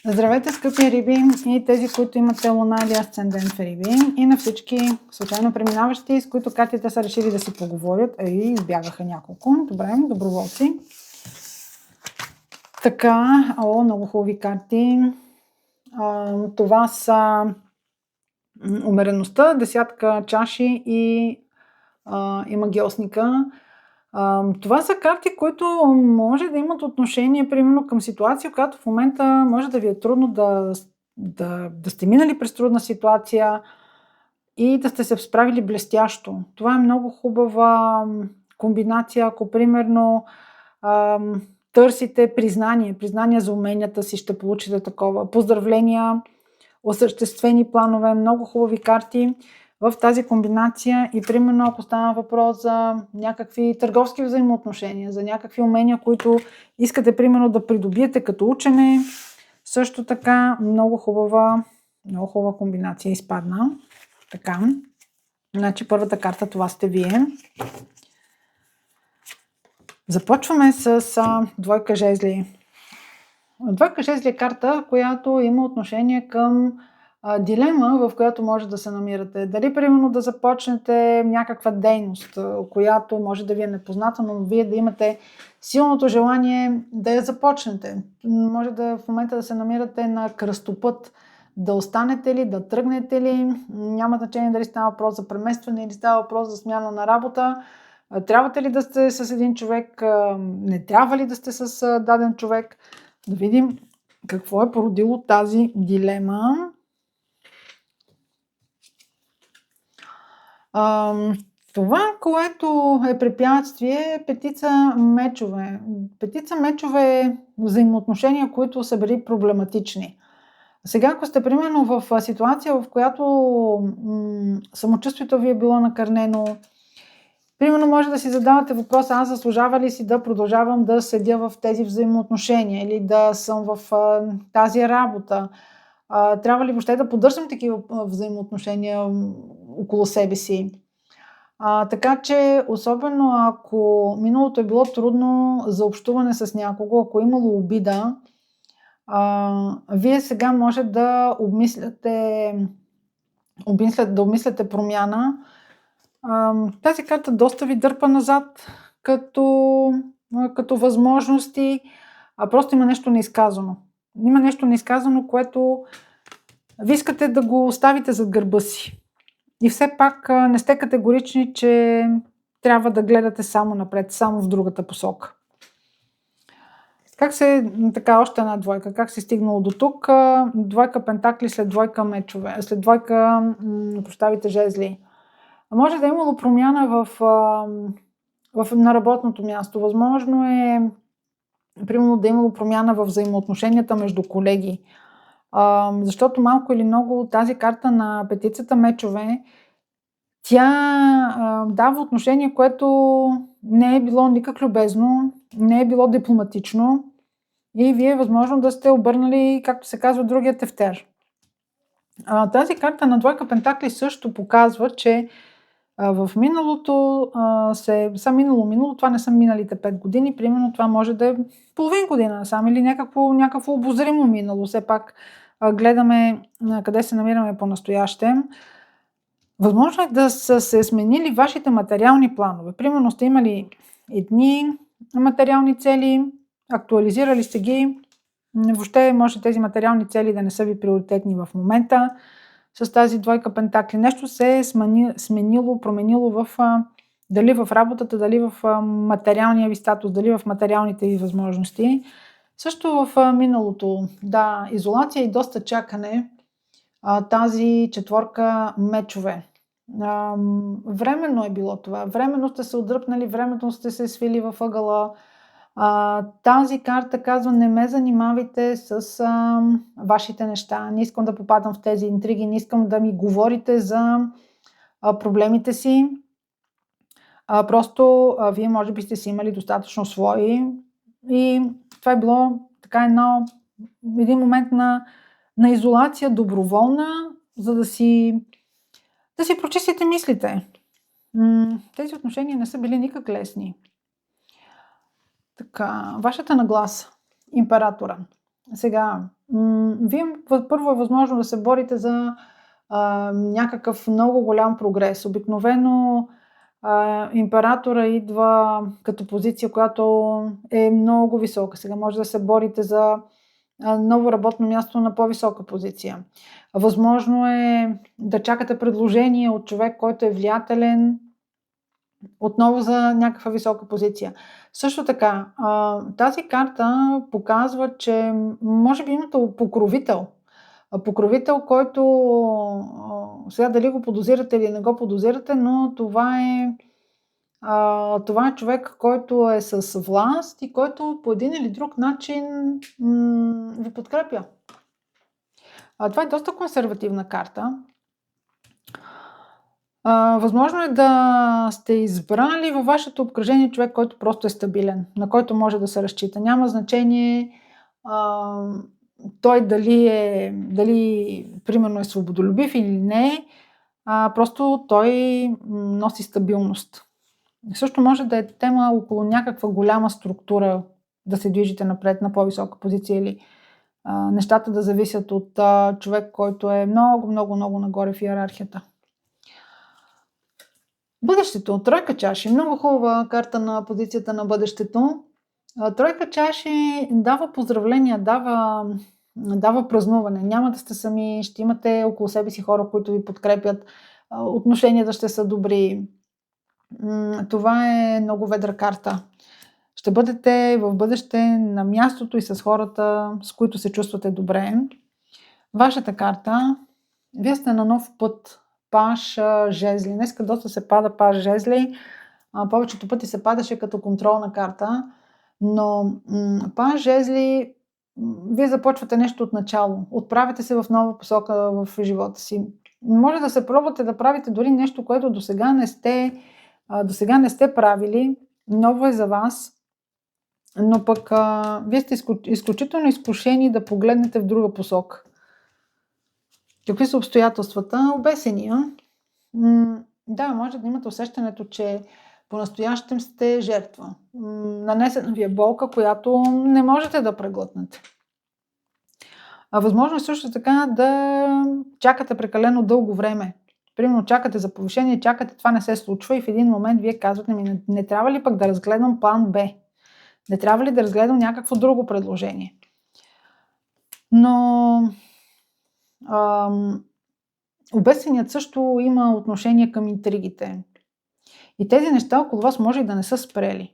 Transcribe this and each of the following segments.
Здравейте, скъпи риби и тези, които имате луна или асцендент в риби, и на всички случайно преминаващи, с които картите са решили да си поговорят. Избягаха няколко. Добре, доброволци. Така, много хубави карти. Това са умереността, десятка чаши и магиосника. Това са карти, които може да имат отношение, примерно, към ситуация, която в момента може да ви е трудно да сте минали през трудна ситуация и да сте се справили блестящо. Това е много хубава комбинация, ако примерно търсите признание за уменията си, ще получите такова. Поздравления, осъществени планове, много хубави карти в тази комбинация и примерно ако става въпрос за някакви търговски взаимоотношения, за някакви умения, които искате примерно да придобиете като учене, също така много хубава комбинация изпадна. Така, значи първата карта това сте вие. Започваме с двойка жезли. Двойка жезли е карта, която има отношение към дилема, в която може да се намирате. Дали, примерно, да започнете някаква дейност, която може да ви е непозната, но вие да имате силното желание да я започнете. Може да в момента да се намирате на кръстопът. Да останете ли, да тръгнете ли, няма значение дали става въпрос за преместване или става въпрос за смяна на работа. Трябвате ли да сте с един човек, не трябва ли да сте с даден човек. Да видим какво е породило тази дилема. Това, което е препятствие, е петица мечове. Петица мечове е взаимоотношения, които са били проблематични. Сега, ако сте примерно в ситуация, в която самочувствието ви е било накърнено, примерно може да си задавате въпроса: аз заслужава ли си да продължавам да седя в тези взаимоотношения или да съм в тази работа? Трябва ли въобще да поддържам такива взаимоотношения около себе си? Така че, особено ако миналото е било трудно за общуване с някого, ако е имало обида, вие сега може да обмисляте промяна. Тази карта доста ви дърпа назад като възможности, просто има нещо неизказано. Има нещо неизказано, което ви искате да го оставите зад гърба си. И все пак не сте категорични, че трябва да гледате само напред, само в другата посока. Още една двойка. Как се стигнало до тук? Двойка пентакли след двойка мечове, след двойка, жезли. Може да е имало промяна на работното място. Възможно е, примерно, да е имало промяна в взаимоотношенията между колеги. Защото малко или много тази карта на петицата мечове, тя дава отношение, което не е било никак любезно, не е било дипломатично и вие е възможно да сте обърнали, както се казва, другия тефтер. Тази карта на двойка пентакли също показва, че в миналото, минало, това не са миналите 5 години, примерно това може да е половин година сам или някакво обозримо минало. Все пак гледаме къде се намираме по-настоящем. Възможно е да са се сменили вашите материални планове. Примерно сте имали едни материални цели, актуализирали сте ги. Въобще може тези материални цели да не са ви приоритетни в момента. С тази двойка пентакли нещо се е сменило, променило дали в работата, дали в материалния ви статус, дали в материалните ви възможности. Също в миналото, да, изолация и доста чакане, тази четворка мечове. Временно е било това. Временно сте се отдръпнали, временно сте се свили във ъгъла. Тази карта казва: не ме занимавайте с вашите неща, не искам да попадам в тези интриги, не искам да ми говорите за проблемите си. Просто вие може би сте си имали достатъчно свои и това е било така един момент на изолация, доброволна, за да си прочистите мислите. Тези отношения не са били никак лесни. Така, вашата нагласа, императора. Сега, Вие първо е възможно да се борите за някакъв много голям прогрес. Обикновено императора идва като позиция, която е много висока. Сега може да се борите за ново работно място на по-висока позиция. Възможно е да чакате предложение от човек, който е влиятелен, отново за някаква висока позиция. Също така, тази карта показва, че може би имате покровител. Покровител, който сега дали го подозирате или не го подозирате, но това е човек, който е с власт и който по един или друг начин ви подкрепя. Това е доста консервативна карта. Възможно е да сте избрали във вашето обкръжение човек, който просто е стабилен, на който може да се разчита. Няма значение той дали примерно е свободолюбив или не, просто той носи стабилност. Също може да е тема около някаква голяма структура, да се движите напред на по-висока позиция или нещата да зависят от човек, който е много, много, много нагоре в иерархията. Бъдещето. Тройка чаши. Много хубава карта на позицията на бъдещето. Тройка чаши дава поздравления, дава празнуване. Няма да сте сами, ще имате около себе си хора, които ви подкрепят. Отношенията ще са добри. Това е много ведра карта. Ще бъдете в бъдеще на мястото и с хората, с които се чувствате добре. Вашата карта. Вие сте на нов път. Паш жезли. Днеска доста се пада паш жезли. Повечето пъти се падаше като контролна карта. Но паш жезли, вие започвате нещо от начало. Отправите се в нова посока в живота си. Може да се пробвате да правите дори нещо, което досега не сте правили. Ново е за вас. Но пък вие сте изключително изкушени да погледнете в друга посока. Какви са обстоятелствата? Обесения. Да, може да имате усещането, че по-настоящем сте жертва. Нанесена ви е болка, която не можете да преглътнете. Възможно е също така да чакате прекалено дълго време. Примерно чакате за повишение, чакате, това не се случва и в един момент вие казвате, не трябва ли пък да разгледам план Б? Не трябва ли да разгледам някакво друго предложение? Но обесеният също има отношение към интригите. И тези неща около вас може и да не са спрели.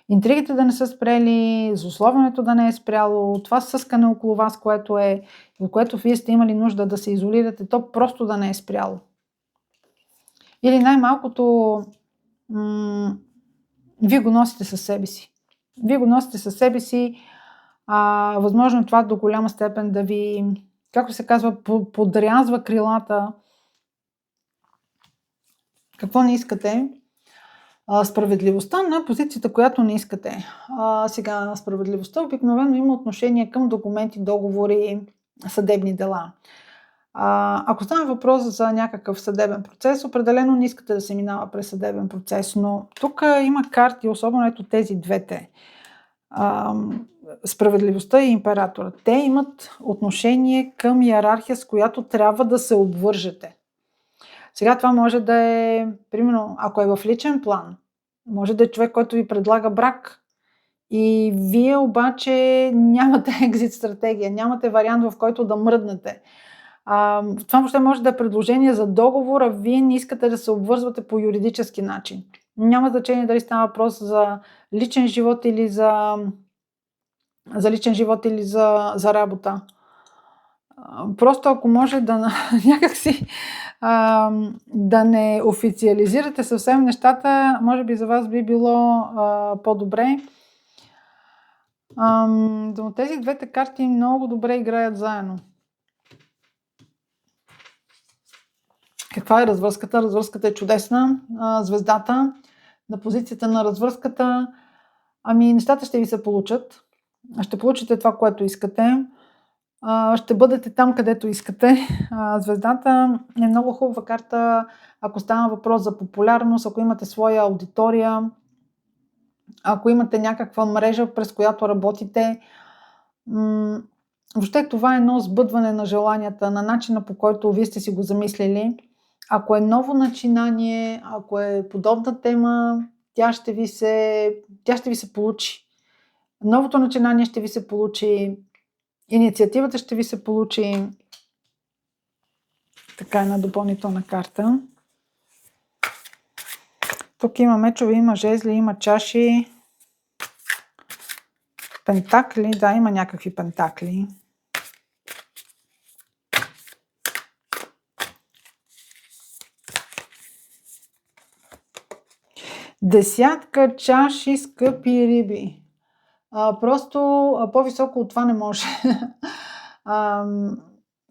Интригите да не са спрели, злословенето да не е спряло, това съскане около вас, от което вие сте имали нужда да се изолирате, то просто да не е спряло. Или най-малкото вие го носите със себе си. Вие го носите със себе си, възможно е това до голяма степен да ви, както се казва, подрязва крилата. Какво не искате? Справедливостта на позицията, която не искате. Сега, справедливостта обикновено има отношение към документи, договори, съдебни дела. Ако става въпрос за някакъв съдебен процес, определено не искате да се минава през съдебен процес, но тук има карти, особено ето тези двете. Справедливостта и императора. Те имат отношение към иерархия, с която трябва да се обвържете. Сега това може да е, примерно, ако е в личен план, може да е човек, който ви предлага брак и вие обаче нямате екзит стратегия, нямате вариант, в който да мръднете. Това въобще може да е предложение за договор, а вие не искате да се обвързвате по юридически начин. Няма значение дали става въпрос за личен живот или за личен живот или за работа. Просто ако може да някакси да не официализирате съвсем нещата, може би за вас би било по-добре. Но тези двете карти много добре играят заедно. Каква е развръзката? Развръзката е чудесна. Звездата на позицията на развръзката. Нещата ще ви се получат. Ще получите това, което искате. Ще бъдете там, където искате. Звездата е много хубава карта, ако става въпрос за популярност, ако имате своя аудитория, ако имате някаква мрежа, през която работите. Въобще това е едно сбъдване на желанията, на начина, по който вие сте си го замислили. Ако е ново начинание, ако е подобна тема, тя ще ви се получи. Новото начинание ще ви се получи, инициативата ще ви се получи. Така, една допълнителна карта. Тук има мечове, има жезли, има чаши, пентакли, да, има някакви пентакли. Десятка чаши, скъпи риби. Просто по-високо от това не може.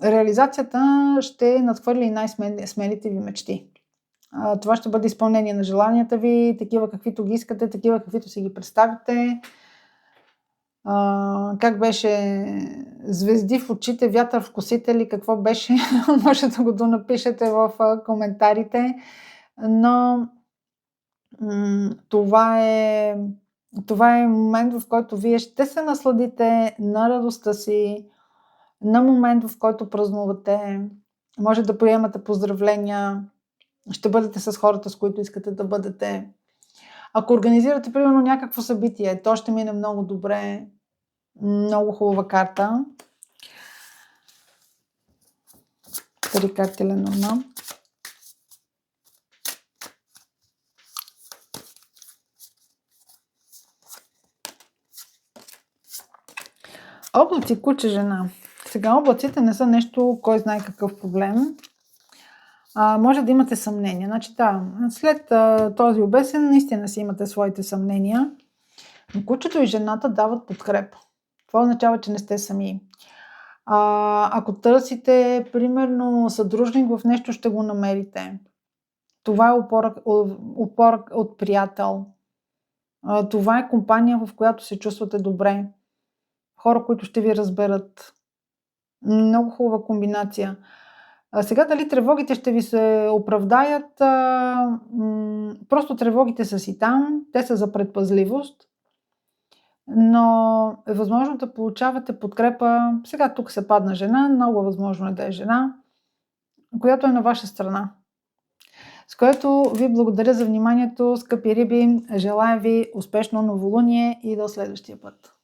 Реализацията ще надхвърли и най-смелите ви мечти. Това ще бъде изпълнение на желанията ви, такива каквито ги искате, такива каквито си ги представите. Как беше? Звезди в очите, вятър в косите ли? Какво беше? Може да го донапишете в коментарите. Но това е момент, в който вие ще се насладите на радостта си, на момент, в който празнувате. Може да приемате поздравления, ще бъдете с хората, с които искате да бъдете. Ако организирате, примерно, някакво събитие, то ще мине много добре. Много хубава карта. 3 карти Ленорман. Облаци, куче, жена. Сега облаците не са нещо, кой знае какъв проблем. Може да имате съмнения. Значи, да, след този обесен наистина си имате своите съмнения. Но кучето и жената дават подкрепа. Това означава, че не сте сами. Ако търсите, примерно, съдружник в нещо, ще го намерите. Това е опора от приятел. Това е компания, в която се чувствате добре. Хора, които ще ви разберат. Много хубава комбинация. Сега дали тревогите ще ви се оправдаят? Просто тревогите са си там. Те са за предпазливост. Но е възможно да получавате подкрепа. Сега тук се падна жена, много възможно е да е жена, която е на ваша страна. С което ви благодаря за вниманието, скъпи риби. Желая ви успешно новолуние и до следващия път.